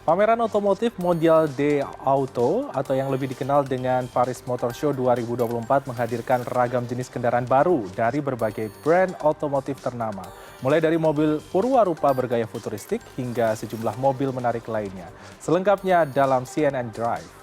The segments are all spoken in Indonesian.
Pameran otomotif Mondial de Auto atau yang lebih dikenal dengan Paris Motor Show 2024 menghadirkan ragam jenis kendaraan baru dari berbagai brand otomotif ternama. Mulai dari mobil purwarupa bergaya futuristik hingga sejumlah mobil menarik lainnya. Selengkapnya dalam CNN Drive.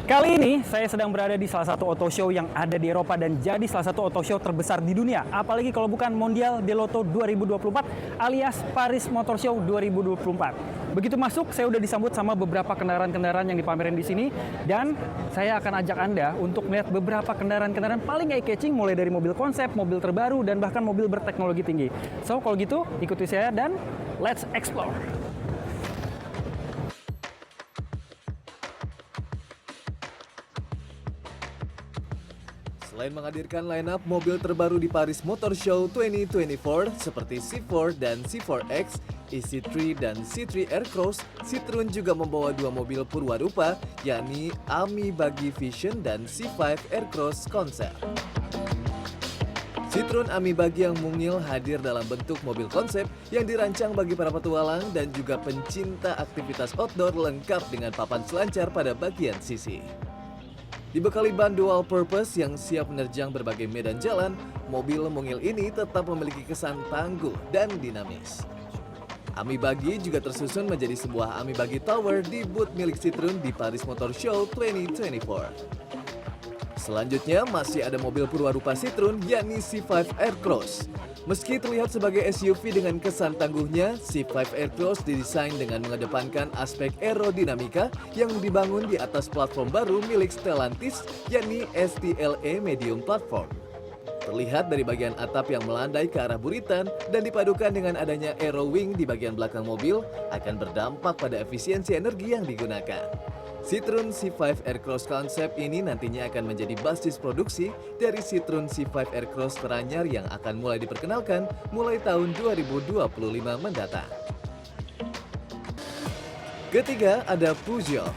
Kali ini saya sedang berada di salah satu auto show yang ada di Eropa dan jadi salah satu auto show terbesar di dunia. Apalagi kalau bukan Mondial de Auto 2024 alias Paris Motor Show 2024. Begitu masuk, saya udah disambut sama beberapa kendaraan-kendaraan yang dipamerin di sini dan saya akan ajak Anda untuk melihat beberapa kendaraan-kendaraan paling eye-catching mulai dari mobil konsep, mobil terbaru dan bahkan mobil berteknologi tinggi. So, kalau gitu ikuti saya dan let's explore. Selain menghadirkan line-up mobil terbaru di Paris Motor Show 2024 seperti C4 dan C4X, EC3 dan C3 Aircross, Citroen juga membawa dua mobil purwarupa, yakni Ami Buggy Vision dan C5 Aircross Concept. Citroen Ami Buggy yang mungil hadir dalam bentuk mobil konsep yang dirancang bagi para petualang dan juga pencinta aktivitas outdoor lengkap dengan papan selancar pada bagian sisi. Dibekali ban dual purpose yang siap menerjang berbagai medan jalan, mobil mungil ini tetap memiliki kesan tangguh dan dinamis. Ami Buggy juga tersusun menjadi sebuah Ami Buggy Tower di booth milik Citroen di Paris Motor Show 2024. Selanjutnya masih ada mobil purwarupa Citroen yakni C5 Aircross. Meski terlihat sebagai SUV dengan kesan tangguhnya, C5 Aircross didesain dengan mengedepankan aspek aerodinamika yang dibangun di atas platform baru milik Stellantis, yakni STLE Medium Platform. Terlihat dari bagian atap yang melandai ke arah buritan dan dipadukan dengan adanya aero wing di bagian belakang mobil akan berdampak pada efisiensi energi yang digunakan. Citroen C5 Aircross Concept ini nantinya akan menjadi basis produksi dari Citroen C5 Aircross teranyar yang akan mulai diperkenalkan mulai tahun 2025 mendatang. Ketiga ada Peugeot.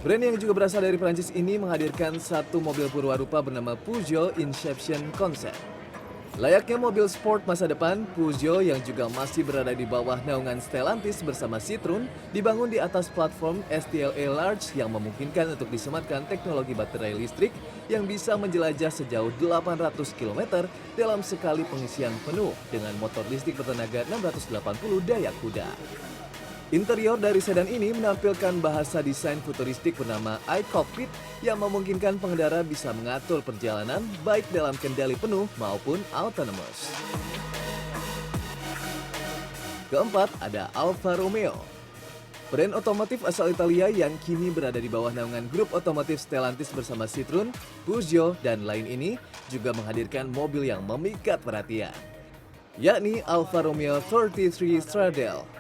Brand yang juga berasal dari Prancis ini menghadirkan satu mobil purwarupa bernama Peugeot Inception Concept. Layaknya mobil sport masa depan, Peugeot yang juga masih berada di bawah naungan Stellantis bersama Citroen dibangun di atas platform STLE Large yang memungkinkan untuk disematkan teknologi baterai listrik yang bisa menjelajah sejauh 800 km dalam sekali pengisian penuh dengan motor listrik bertenaga 680 daya kuda. Interior dari sedan ini menampilkan bahasa desain futuristik bernama iCockpit yang memungkinkan pengendara bisa mengatur perjalanan baik dalam kendali penuh maupun autonomous. Keempat, ada Alfa Romeo. Brand otomotif asal Italia yang kini berada di bawah naungan grup otomotif Stellantis bersama Citroen, Peugeot, dan lain ini juga menghadirkan mobil yang memikat perhatian, yakni Alfa Romeo 33 Stradale.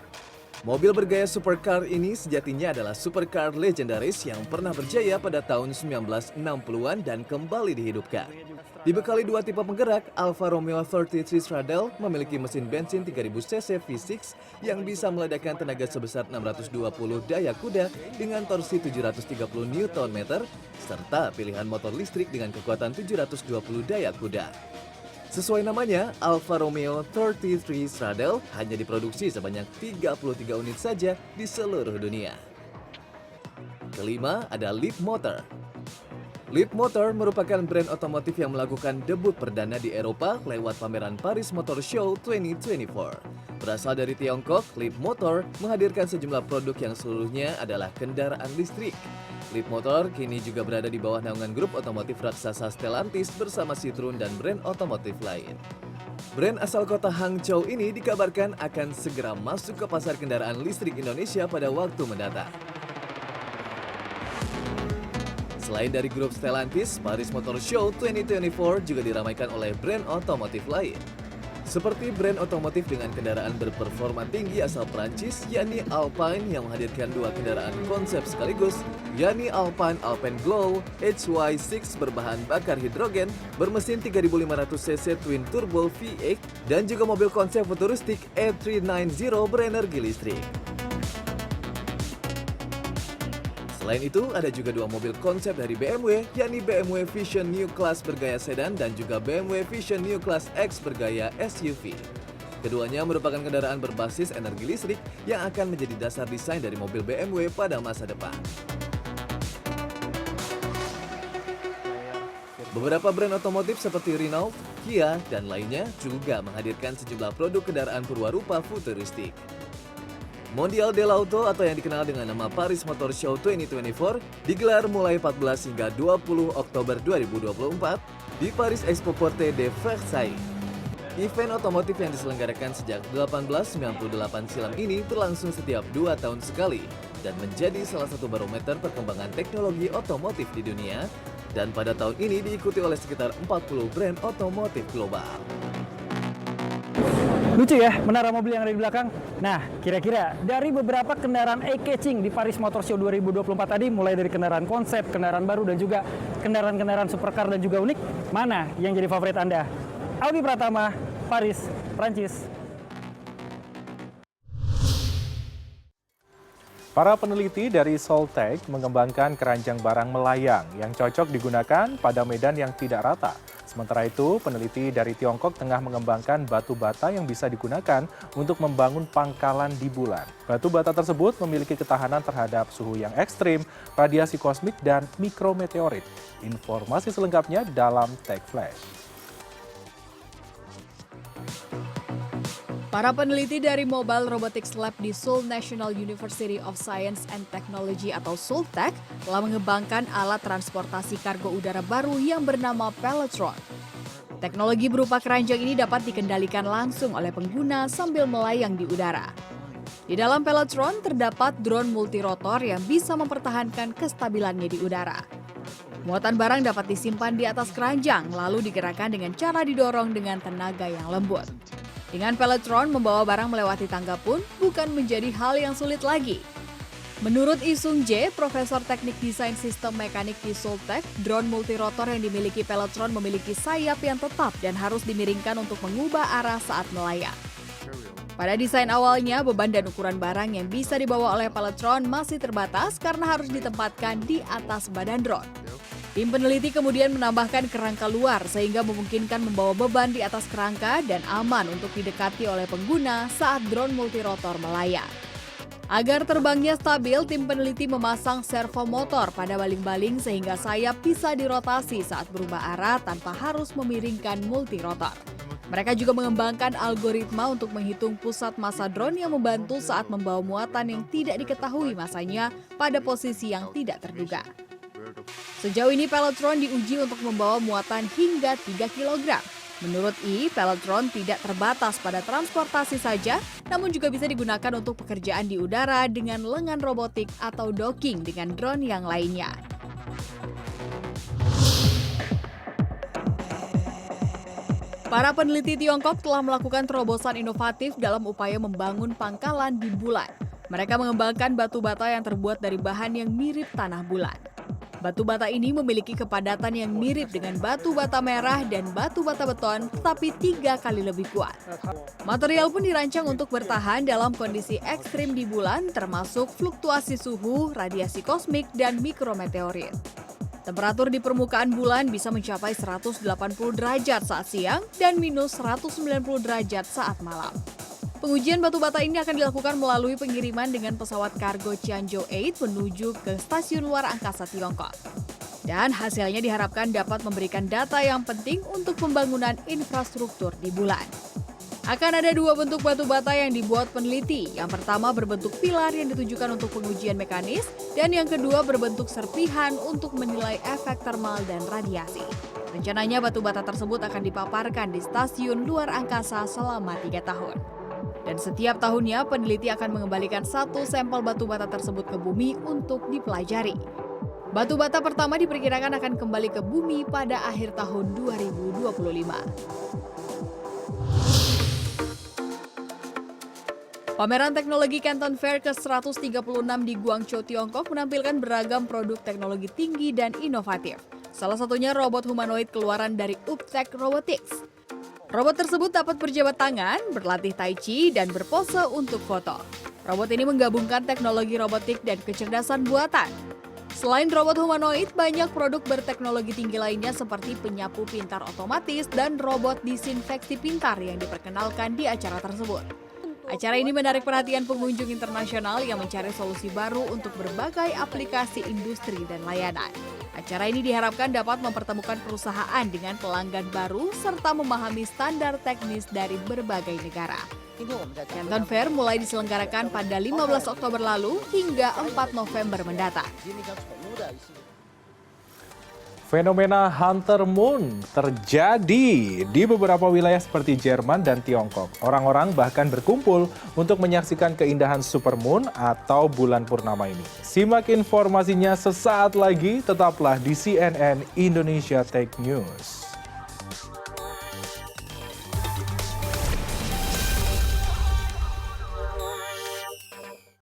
Mobil bergaya supercar ini sejatinya adalah supercar legendaris yang pernah berjaya pada tahun 1960-an dan kembali dihidupkan. Dibekali dua tipe penggerak, Alfa Romeo 33 Stradale memiliki mesin bensin 3000 cc V6 yang bisa meledakkan tenaga sebesar 620 daya kuda dengan torsi 730 Nm serta pilihan motor listrik dengan kekuatan 720 daya kuda. Sesuai namanya, Alfa Romeo 33 Stradale hanya diproduksi sebanyak 33 unit saja di seluruh dunia. Kelima, ada Leapmotor. Leapmotor merupakan brand otomotif yang melakukan debut perdana di Eropa lewat pameran Paris Motor Show 2024. Berasal dari Tiongkok, Leapmotor menghadirkan sejumlah produk yang seluruhnya adalah kendaraan listrik. Leapmotor kini juga berada di bawah naungan grup otomotif raksasa Stellantis bersama Citroen dan brand otomotif lain. Brand asal kota Hangzhou ini dikabarkan akan segera masuk ke pasar kendaraan listrik Indonesia pada waktu mendatang. Selain dari grup Stellantis, Paris Motor Show 2024 juga diramaikan oleh brand otomotif lain. Seperti brand otomotif dengan kendaraan berperforma tinggi asal Prancis, yakni Alpine yang menghadirkan dua kendaraan konsep sekaligus, yakni Alpine Glow HY6 berbahan bakar hidrogen bermesin 3500 cc twin turbo V8 dan juga mobil konsep futuristik E390 berenergi listrik. Selain itu, ada juga dua mobil konsep dari BMW, yakni BMW Vision New Class bergaya sedan dan juga BMW Vision New Class X bergaya SUV. Keduanya merupakan kendaraan berbasis energi listrik yang akan menjadi dasar desain dari mobil BMW pada masa depan. Beberapa brand otomotif seperti Renault, Kia, dan lainnya juga menghadirkan sejumlah produk kendaraan purwarupa futuristik. Mondial del Auto atau yang dikenal dengan nama Paris Motor Show 2024 digelar mulai 14 hingga 20 Oktober 2024 di Paris Expo Porte de Versailles. Event otomotif yang diselenggarakan sejak 1898 silam ini berlangsung setiap 2 tahun sekali dan menjadi salah satu barometer perkembangan teknologi otomotif di dunia, dan pada tahun ini diikuti oleh sekitar 40 brand otomotif global. Lucu ya, menara mobil yang ada di belakang. Nah, kira-kira dari beberapa kendaraan eye-catching di Paris Motor Show 2024 tadi, mulai dari kendaraan konsep, kendaraan baru, dan juga kendaraan-kendaraan supercar dan juga unik, mana yang jadi favorit Anda? Albi Pratama, Paris, Prancis. Para peneliti dari Soltech mengembangkan keranjang barang melayang yang cocok digunakan pada medan yang tidak rata. Sementara itu, peneliti dari Tiongkok tengah mengembangkan batu bata yang bisa digunakan untuk membangun pangkalan di bulan. Batu bata tersebut memiliki ketahanan terhadap suhu yang ekstrim, radiasi kosmik, dan mikrometeorit. Informasi selengkapnya dalam Tech Flash. Para peneliti dari Mobile Robotics Lab di Seoul National University of Science and Technology atau Soltech telah mengembangkan alat transportasi kargo udara baru yang bernama Pelotron. Teknologi berupa keranjang ini dapat dikendalikan langsung oleh pengguna sambil melayang di udara. Di dalam Pelotron terdapat drone multirotor yang bisa mempertahankan kestabilannya di udara. Muatan barang dapat disimpan di atas keranjang lalu digerakkan dengan cara didorong dengan tenaga yang lembut. Dengan Pelotron, membawa barang melewati tangga pun bukan menjadi hal yang sulit lagi. Menurut Lee Sung Jae, Profesor Teknik Desain Sistem Mekanik di Soltech, drone multirotor yang dimiliki Pelotron memiliki sayap yang tetap dan harus dimiringkan untuk mengubah arah saat melayang. Pada desain awalnya, beban dan ukuran barang yang bisa dibawa oleh Pelotron masih terbatas karena harus ditempatkan di atas badan drone. Tim peneliti kemudian menambahkan kerangka luar sehingga memungkinkan membawa beban di atas kerangka dan aman untuk didekati oleh pengguna saat drone multirotor melayang. Agar terbangnya stabil, tim peneliti memasang servo motor pada baling-baling sehingga sayap bisa dirotasi saat berubah arah tanpa harus memiringkan multirotor. Mereka juga mengembangkan algoritma untuk menghitung pusat massa drone yang membantu saat membawa muatan yang tidak diketahui massanya pada posisi yang tidak terduga. Sejauh ini Pelotron diuji untuk membawa muatan hingga 3 kg. Menurut Yi, Pelotron tidak terbatas pada transportasi saja, namun juga bisa digunakan untuk pekerjaan di udara dengan lengan robotik atau docking dengan drone yang lainnya. Para peneliti Tiongkok telah melakukan terobosan inovatif dalam upaya membangun pangkalan di bulan. Mereka mengembangkan batu bata yang terbuat dari bahan yang mirip tanah bulan. Batu bata ini memiliki kepadatan yang mirip dengan batu bata merah dan batu bata beton, tapi 3 kali lebih kuat. Material pun dirancang untuk bertahan dalam kondisi ekstrim di bulan, termasuk fluktuasi suhu, radiasi kosmik, dan mikrometeorit. Temperatur di permukaan bulan bisa mencapai 180 derajat saat siang dan minus 190 derajat saat malam. Pengujian batu bata ini akan dilakukan melalui pengiriman dengan pesawat kargo Tianzhou 8 menuju ke stasiun luar angkasa Tiongkok. Dan hasilnya diharapkan dapat memberikan data yang penting untuk pembangunan infrastruktur di bulan. Akan ada 2 bentuk batu bata yang dibuat peneliti. Yang pertama berbentuk pilar yang ditujukan untuk pengujian mekanis, dan yang kedua berbentuk serpihan untuk menilai efek termal dan radiasi. Rencananya batu bata tersebut akan dipaparkan di stasiun luar angkasa selama 3 tahun. Dan setiap tahunnya peneliti akan mengembalikan 1 sampel batu bata tersebut ke bumi untuk dipelajari. Batu bata pertama diperkirakan akan kembali ke bumi pada akhir tahun 2025. Pameran teknologi Canton Fair ke-136 di Guangzhou, Tiongkok menampilkan beragam produk teknologi tinggi dan inovatif. Salah satunya robot humanoid keluaran dari Uptech Robotics. Robot tersebut dapat berjabat tangan, berlatih tai chi, dan berpose untuk foto. Robot ini menggabungkan teknologi robotik dan kecerdasan buatan. Selain robot humanoid, banyak produk berteknologi tinggi lainnya seperti penyapu pintar otomatis dan robot disinfeksi pintar yang diperkenalkan di acara tersebut. Acara ini menarik perhatian pengunjung internasional yang mencari solusi baru untuk berbagai aplikasi industri dan layanan. Acara ini diharapkan dapat mempertemukan perusahaan dengan pelanggan baru serta memahami standar teknis dari berbagai negara. Canton Fair mulai diselenggarakan pada 15 Oktober lalu hingga 4 November mendatang. Fenomena Hunter Moon terjadi di beberapa wilayah seperti Jerman dan Tiongkok. Orang-orang bahkan berkumpul untuk menyaksikan keindahan supermoon atau bulan purnama ini. Simak informasinya sesaat lagi, tetaplah di CNN Indonesia Tech News.